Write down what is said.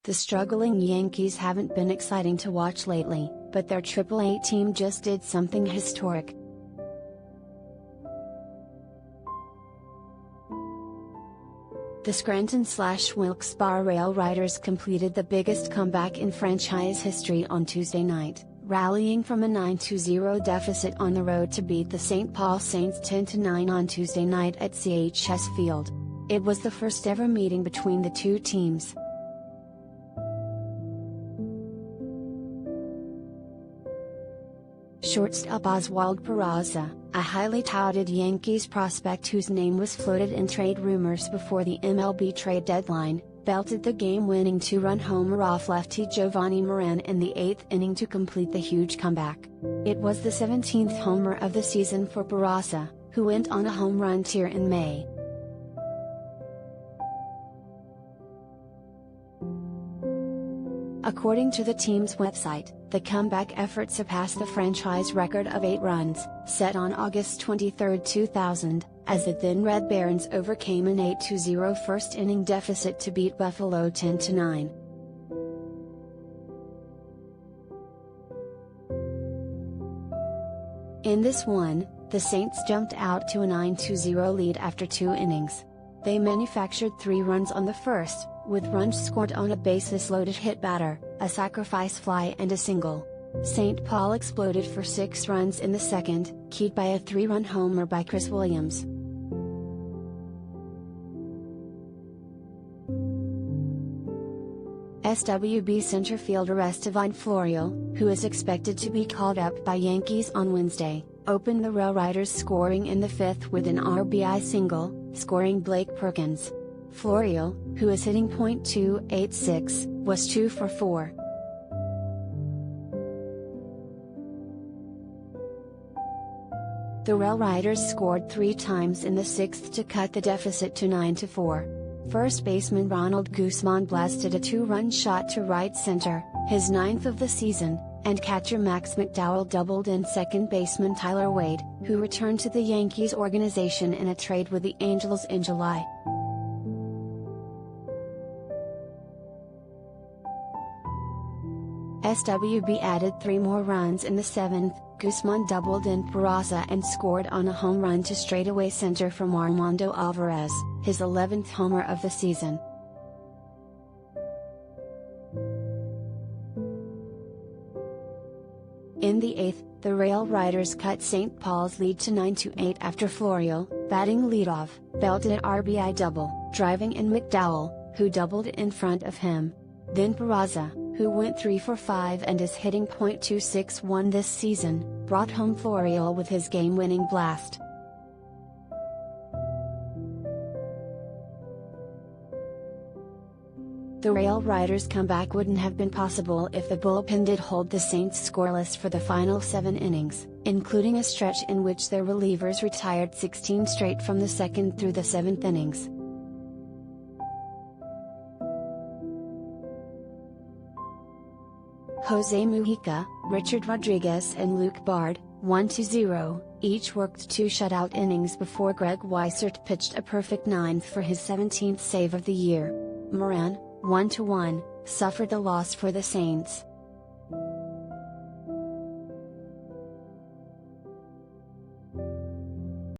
The struggling Yankees haven't been exciting to watch lately, but their AAA team just did something historic. The Scranton/Wilkes-Barre RailRiders completed the biggest comeback in franchise history on Tuesday night, rallying from a 9-0 deficit on the road to beat the St. Paul Saints 10-9 on Tuesday night at CHS Field. It was the first ever meeting between the two teams. Shortstop Oswald Peraza, a highly touted Yankees prospect whose name was floated in trade rumors before the MLB trade deadline, belted the game-winning two-run homer off lefty Giovanni Moran in the 8th inning to complete the huge comeback. It was the 17th homer of the season for Peraza, who went on a home run tear in May. According to the team's website, the comeback effort surpassed the franchise record of 8 runs, set on August 23, 2000, as the then Red Barons overcame an 8-0 first-inning deficit to beat Buffalo 10-9. In this one, the Saints jumped out to a 9-0 lead after 2 innings. They manufactured 3 runs on the first, with runs scored on a bases-loaded hit batter, a sacrifice fly and a single. St. Paul exploded for 6 runs in the second, keyed by a 3-run homer by Chris Williams. SWB center fielder Estevan Florial, who is expected to be called up by Yankees on Wednesday, opened the RailRiders scoring in the 5th with an RBI single, scoring Blake Perkins. Florial, who is hitting .286, was 2 for 4. The RailRiders scored 3 times in the 6th to cut the deficit to 9-4. First baseman Ronald Guzman blasted a 2-run shot to right center, his 9th of the season, and catcher Max McDowell doubled in second baseman Tyler Wade, who returned to the Yankees organization in a trade with the Angels in July. SWB added 3 more runs in the 7th, Guzman doubled in Peraza and scored on a home run to straightaway center from Armando Alvarez, his 11th homer of the season. In the 8th, the RailRiders cut St. Paul's lead to 9-8 after Florial, batting leadoff, belted an RBI double, driving in McDowell, who doubled in front of him. Then Peraza, who went 3 for 5 and is hitting .261 this season, brought home Florial with his game-winning blast. The RailRiders' comeback wouldn't have been possible if the bullpen did hold the Saints scoreless for the final 7 innings, including a stretch in which their relievers retired 16 straight from the 2nd through the 7th innings. Jose Mujica, Richard Rodriguez and Luke Bard, 1-0, each worked 2 shutout innings before Greg Weissert pitched a perfect 9th for his 17th save of the year. Moran, 1-1, suffered the loss for the Saints.